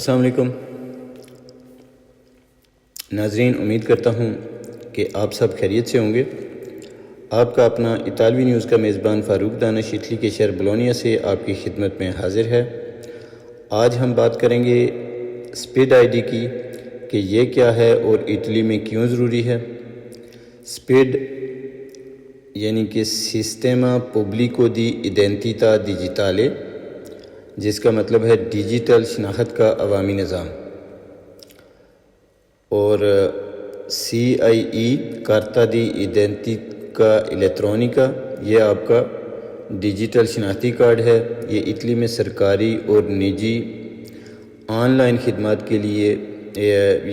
السلام علیکم ناظرین، امید کرتا ہوں کہ آپ سب خیریت سے ہوں گے۔ آپ کا اپنا اطالوی نیوز کا میزبان فاروق دانش اٹلی کے شہر بولونیا سے آپ کی خدمت میں حاضر ہے۔ آج ہم بات کریں گے سپیڈ آئی ڈی کی کہ یہ کیا ہے اور اٹلی میں کیوں ضروری ہے۔ سپیڈ یعنی کہ سسٹیما پبلیکو دی ایڈنٹیٹà ڈیجیٹالے، جس کا مطلب ہے ڈیجیٹل شناخت کا عوامی نظام، اور سی آئی ای کارتا دی ایڈنٹیکا الیکٹرونیکا، یہ آپ کا ڈیجیٹل شناختی کارڈ ہے۔ یہ اٹلی میں سرکاری اور نجی آن لائن خدمات کے لیے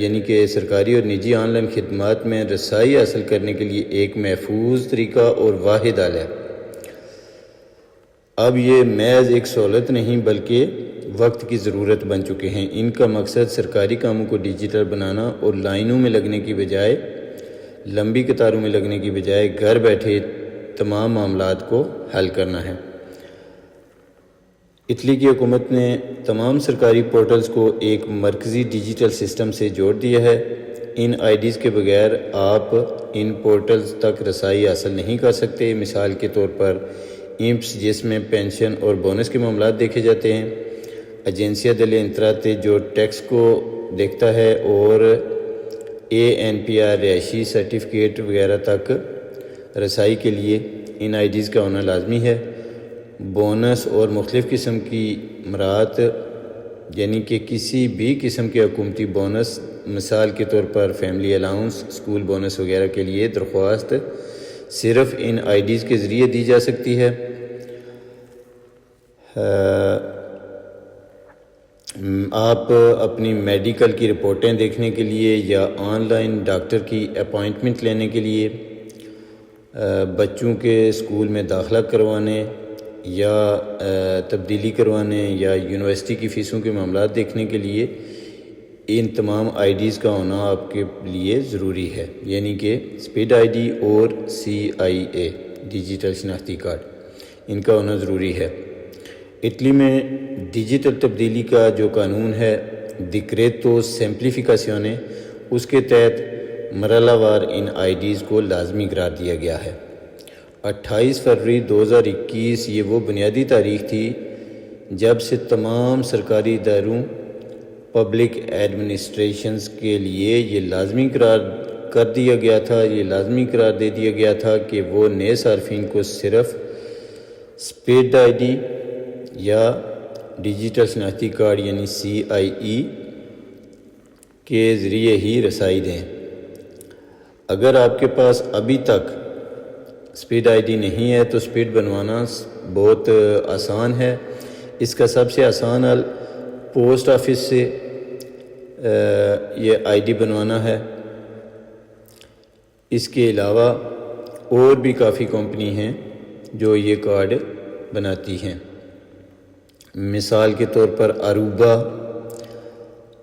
یعنی کہ سرکاری اور نجی آن لائن خدمات میں رسائی حاصل کرنے کے لیے ایک محفوظ طریقہ اور واحد حل ہے۔ اب یہ محض ایک سہولت نہیں بلکہ وقت کی ضرورت بن چکے ہیں۔ ان کا مقصد سرکاری کاموں کو ڈیجیٹل بنانا اور لائنوں میں لگنے کی بجائے، لمبی قطاروں میں لگنے کی بجائے گھر بیٹھے تمام معاملات کو حل کرنا ہے۔ اٹلی کی حکومت نے تمام سرکاری پورٹلز کو ایک مرکزی ڈیجیٹل سسٹم سے جوڑ دیا ہے۔ ان آئی ڈیز کے بغیر آپ ان پورٹلز تک رسائی حاصل نہیں کر سکتے۔ مثال کے طور پر ایمپس، جس میں پینشن اور بونس کے معاملات دیکھے جاتے ہیں، ایجنسیا دelle Entrate جو ٹیکس کو دیکھتا ہے، اور ANPR رہائشی سرٹیفکیٹ وغیرہ تک رسائی کے لیے ان آئی ڈیز کا ہونا لازمی ہے۔ بونس اور مختلف قسم کی مراعات یعنی کہ کسی بھی قسم کے حکومتی بونس، مثال کے طور پر فیملی الاؤنس، اسکول بونس وغیرہ کے لیے درخواست صرف ان آئی ڈیز کے ذریعے دی جا سکتی ہے۔ آپ اپنی میڈیکل کی رپورٹیں دیکھنے کے لیے یا آن لائن ڈاکٹر کی اپائنٹمنٹ لینے کے لیے، بچوں کے اسکول میں داخلہ کروانے یا تبدیلی کروانے یا یونیورسٹی کی فیسوں کے معاملات دیکھنے کے لیے ان تمام آئی ڈیز کا ہونا آپ کے لیے ضروری ہے، یعنی کہ سپیڈ آئی ڈی اور CIA ڈیجیٹل شناختی کارڈ، ان کا ہونا ضروری ہے۔ اٹلی میں ڈیجیٹل تبدیلی کا جو قانون ہے ڈیکریٹو سیمپلیفیکاسیونے، اس کے تحت مرحلہ وار ان آئی ڈیز کو لازمی قرار دیا گیا ہے۔ 28 فروری 2021 یہ وہ بنیادی تاریخ تھی جب سے تمام سرکاری اداروں، پبلک ایڈمنسٹریشنز کے لیے یہ لازمی قرار کر دیا گیا تھا، یہ لازمی قرار دے دیا گیا تھا کہ وہ نئے صارفین کو صرف سپیڈ آئی ڈی یا ڈیجیٹل شناختی کارڈ یعنی CIE کے ذریعے ہی رسائی دیں۔ اگر آپ کے پاس ابھی تک سپیڈ آئی ڈی نہیں ہے تو سپیڈ بنوانا بہت آسان ہے۔ اس کا سب سے آسان حل پوسٹ آفس سے یہ آئی ڈی بنوانا ہے۔ اس کے علاوہ اور بھی کافی کمپنی ہیں جو یہ کارڈ بناتی ہیں، مثال کے طور پر اروبا،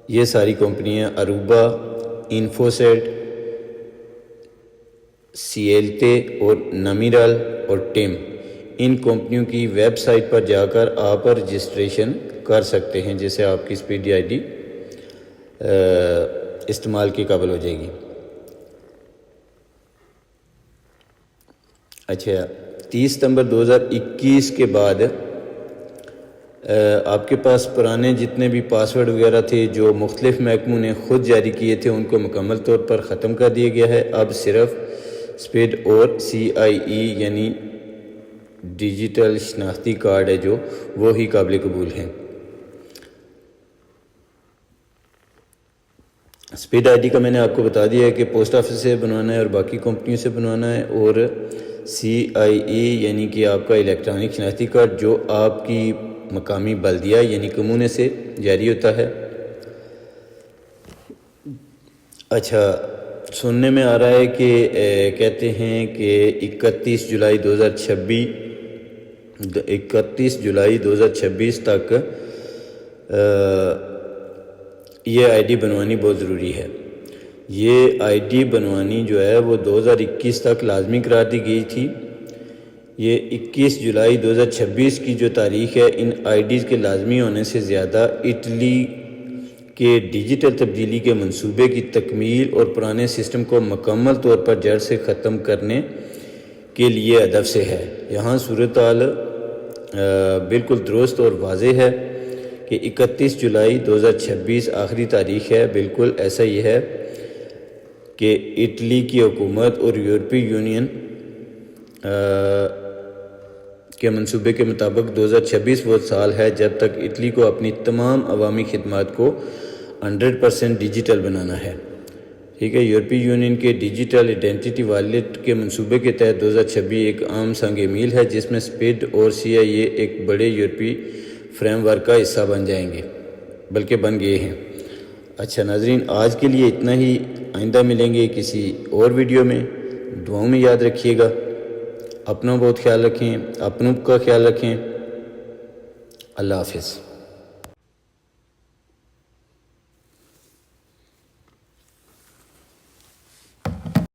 یہ ساری کمپنیاں اروبا، انفوسیٹ، سیلتے اور نمیرال اور ٹیم، ان کمپنیوں کی ویب سائٹ پر جا کر آپ رجسٹریشن کر سکتے ہیں، جس سے آپ کی سپیڈ آئی ڈی استعمال کے قابل ہو جائے گی۔ اچھا، 30 ستمبر 2021 کے بعد آپ کے پاس پرانے جتنے بھی پاسورڈ وغیرہ تھے جو مختلف محکموں نے خود جاری کیے تھے، ان کو مکمل طور پر ختم کر دیا گیا ہے۔ اب صرف سپیڈ اور CIE یعنی ڈیجیٹل شناختی کارڈ ہے جو وہ ہی قابل قبول ہیں۔ سپیڈ آئی ڈی کا میں نے آپ کو بتا دیا ہے کہ پوسٹ آفس سے بنوانا ہے اور باقی کمپنیوں سے بنوانا ہے، اور CIE یعنی کہ آپ کا الیکٹرانک شناختی کارڈ جو آپ کی مقامی بلدیہ یعنی کمونے سے جاری ہوتا ہے۔ اچھا، سننے میں آ رہا ہے کہ کہتے ہیں کہ 31 جولائی 2026 تک یہ آئی ڈی بنوانی بہت ضروری ہے۔ یہ آئی ڈی بنوانی جو ہے وہ 2021 تک لازمی قرار دی گئی تھی۔ یہ 21 جولائی 2026 کی جو تاریخ ہے، ان آئی ڈیز کے لازمی ہونے سے زیادہ اٹلی کہ ڈیجیٹل تبدیلی کے منصوبے کی تکمیل اور پرانے سسٹم کو مکمل طور پر جڑ سے ختم کرنے کے لیے ہدف سے ہے۔ یہاں صورتحال بالکل درست اور واضح ہے کہ 31 جولائی 2026 آخری تاریخ ہے۔ بالکل ایسا ہی ہے کہ اٹلی کی حکومت اور یورپی یونین کے منصوبے کے مطابق 2026 وہ سال ہے جب تک اٹلی کو اپنی تمام عوامی خدمات کو 100% ڈیجیٹل بنانا ہے۔ ٹھیک ہے، یورپی یونین کے ڈیجیٹل آئیڈینٹی والیٹ کے منصوبے کے تحت 2026 ایک عام سنگ میل ہے جس میں سپیڈ اور CIA ایک بڑے یورپی فریم ورک کا حصہ بن جائیں گے، بلکہ بن گئے ہیں۔ اچھا ناظرین، آج کے لیے اتنا ہی۔ آئندہ ملیں گے کسی اور ویڈیو میں۔ دعاؤں میں یاد رکھیے گا، اپنا بہت خیال رکھیں، اپنوں کا خیال رکھیں۔ اللہ حافظ۔